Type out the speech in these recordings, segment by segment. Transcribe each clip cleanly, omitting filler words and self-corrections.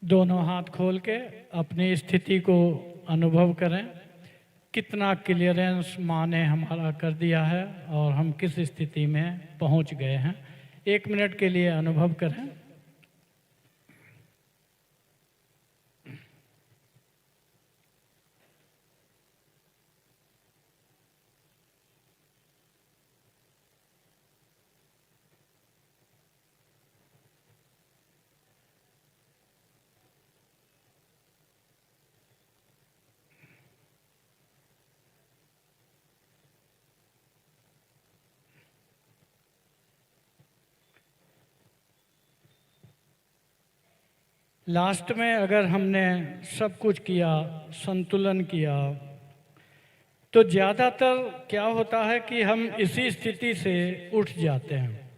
दोनों हाथ खोल के अपनी स्थिति को अनुभव करें। कितना क्लियरेंस माँ ने हमारा कर दिया है और हम किस स्थिति में पहुंच गए हैं। 1 मिनट के लिए अनुभव करें। लास्ट में अगर हमने सब कुछ किया, संतुलन किया, तो ज़्यादातर क्या होता है कि हम इसी स्थिति से उठ जाते हैं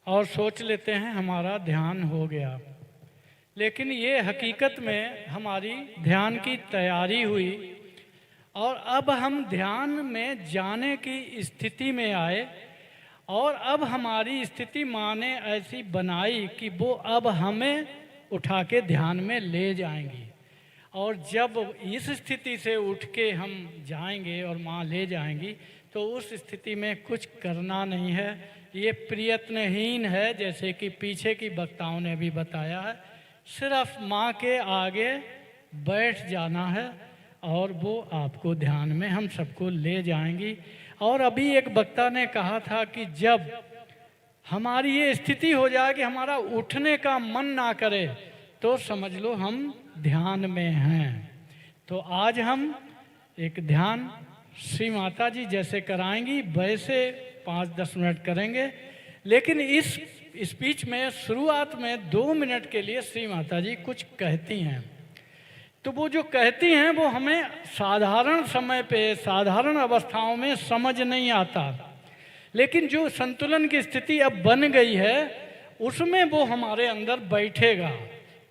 और सोच लेते हैं हमारा ध्यान हो गया। लेकिन ये हकीकत में हमारी ध्यान की तैयारी हुई और अब हम ध्यान में जाने की स्थिति में आए और अब हमारी स्थिति माँ ने ऐसी बनाई कि वो अब हमें उठा के ध्यान में ले जाएंगी। और जब इस स्थिति से उठ के हम जाएंगे और माँ ले जाएंगी तो उस स्थिति में कुछ करना नहीं है, ये प्रयत्नहीन है। जैसे कि पीछे की वक्ताओं ने भी बताया है, सिर्फ माँ के आगे बैठ जाना है और वो आपको ध्यान में हम सबको ले जाएंगी। और अभी एक वक्ता ने कहा था कि जब हमारी ये स्थिति हो जाए कि हमारा उठने का मन ना करे तो समझ लो हम ध्यान में हैं। तो आज हम एक ध्यान श्री माता जी जैसे कराएंगी वैसे 5-10 मिनट करेंगे। लेकिन इस स्पीच में शुरुआत में 2 मिनट के लिए श्री माता जी कुछ कहती हैं। तो वो जो कहती हैं वो हमें साधारण समय पे साधारण अवस्थाओं में समझ नहीं आता, लेकिन जो संतुलन की स्थिति अब बन गई है उसमें वो हमारे अंदर बैठेगा।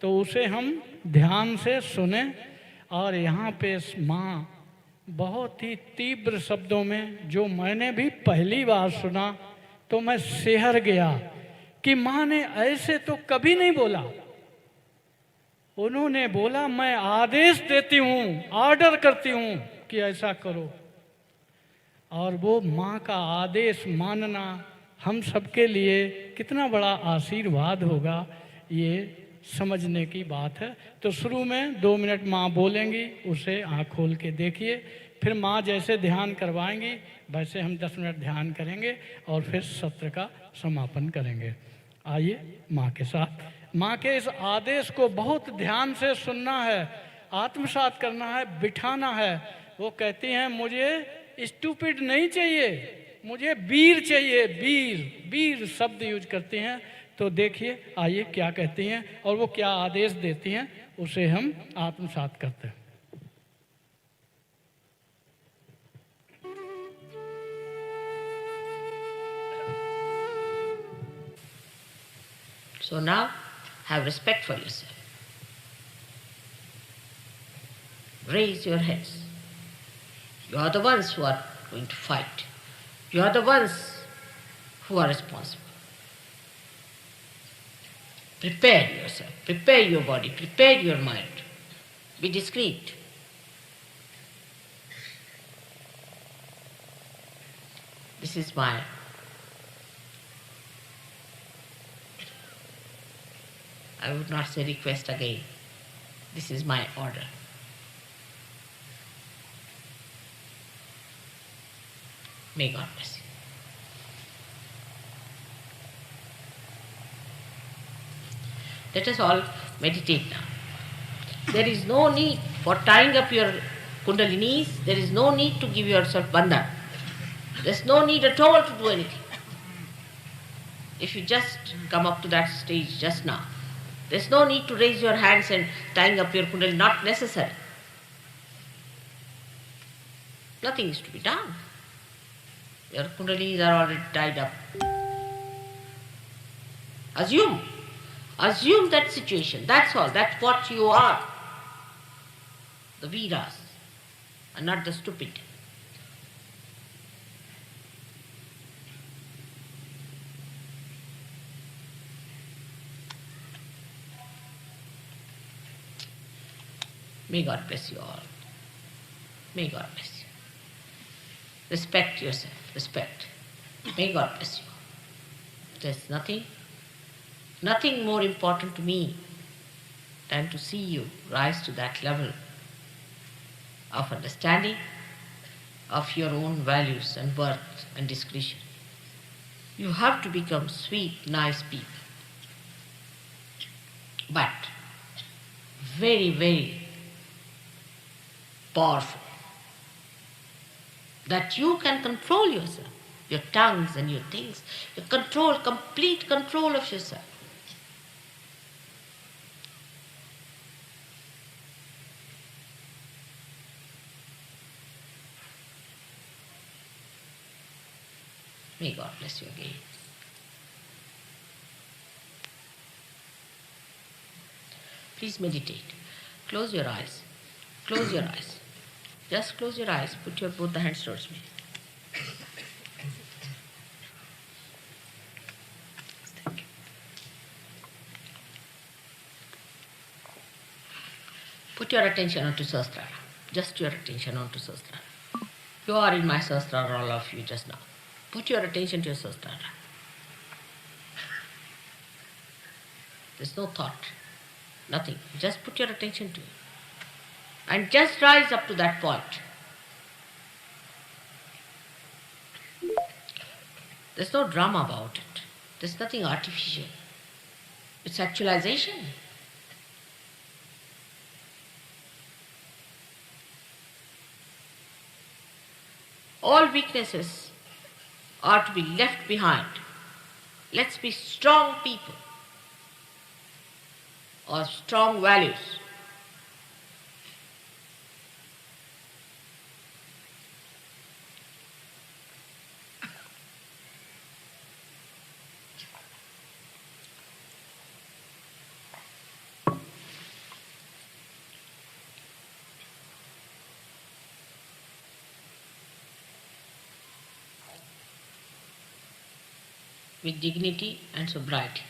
तो उसे हम ध्यान से सुने। और यहाँ पे माँ बहुत ही तीव्र शब्दों में, जो मैंने भी पहली बार सुना तो मैं सिहर गया कि माँ ने ऐसे तो कभी नहीं बोला। उन्होंने बोला मैं आदेश देती हूँ, ऑर्डर करती हूँ कि ऐसा करो। और वो माँ का आदेश मानना हम सबके लिए कितना बड़ा आशीर्वाद होगा, ये समझने की बात है। तो शुरू में 2 मिनट माँ बोलेंगी, उसे आँख खोल के देखिए। फिर माँ जैसे ध्यान करवाएंगी वैसे हम 10 मिनट ध्यान करेंगे और फिर सत्र का समापन करेंगे। आइए माँ के साथ। माँ के इस आदेश को बहुत ध्यान से सुनना है, आत्मसात करना है, बिठाना है। वो कहती हैं मुझे स्टूपिड नहीं चाहिए, मुझे वीर चाहिए। वीर वीर शब्द यूज करती हैं। तो देखिए आइए क्या कहती हैं और वो क्या आदेश देती हैं, उसे हम आत्मसात करते हैं। So now have respect for yourself. Raise your heads. You are the ones who are going to fight. You are the ones who are responsible. Prepare yourself, prepare your body, prepare your mind. Be discreet. This is my I would not say request again. This is my order. May God bless you. Let us all meditate now. There is no need for tying up your kundalinis. There is no need to give yourself bandhan. There is no need at all to do anything. If you just come up to that stage just now, there is no need to raise your hands and tying up your kundalini. Not necessary. Nothing is to be done. Your kundalinis are already tied up. Assume that situation. That's all. That's what you are. The Veeras, and not the stupid. May God bless you all. May God bless you. Respect yourself. Respect. May God bless you. There's nothing more important to me than to see you rise to that level of understanding of your own values and worth and discretion. You have to become sweet, nice people. But very, very powerful. That you can control yourself, your tongues and your things. You control, complete control of yourself. May God bless you again. Please meditate. Close your eyes. Close your eyes. Just close your eyes. Put your both the hands towards me. Thank you. Put your attention onto Sahasrara. Just your attention onto Sahasrara. You are in my Sahasrara, all of you just now. Put your attention to your Sahasrara. There's no thought. Nothing. Just put your attention to it. And just rise up to that point. There's no drama about it. There's nothing artificial. It's actualization. All weaknesses are to be left behind. Let's be strong people or strong values. With dignity and sobriety.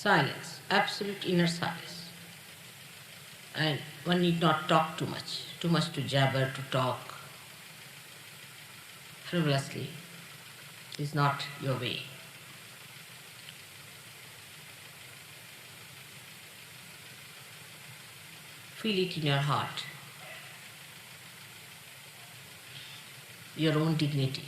Silence, absolute inner silence. And one need not talk too much to jabber, to talk frivolously is not your way. Feel it in your heart, your own dignity.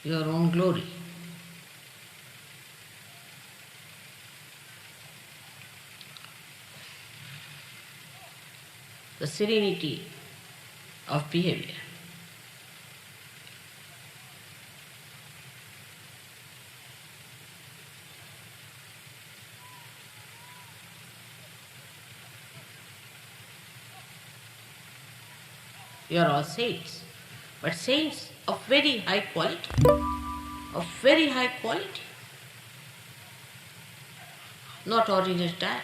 Your own glory. The serenity of behavior. You are all saints, but saints of very high quality, of very high quality, not ordinary type.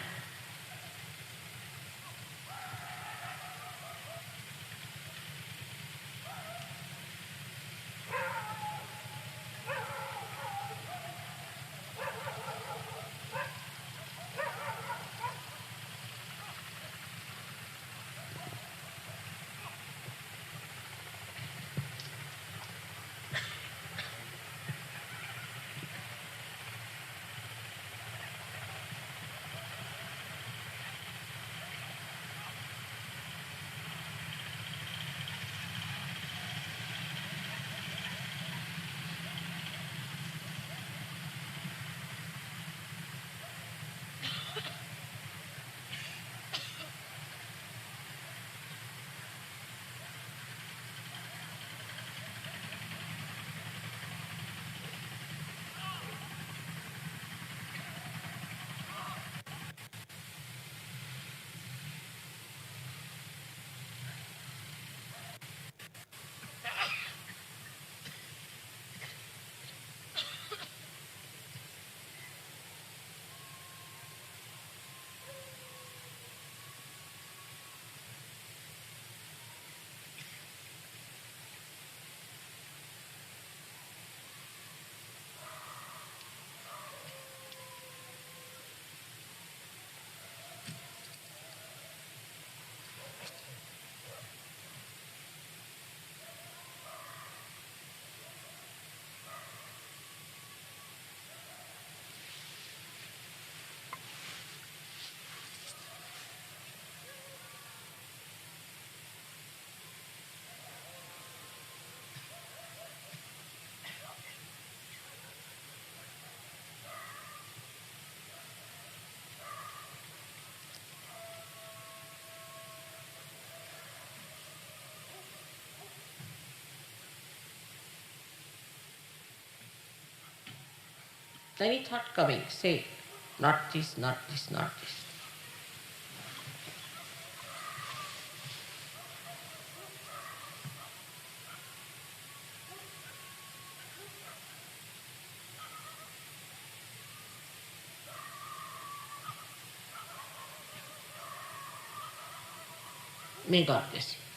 Any thought coming, say, not this, not this, not this. May God bless you.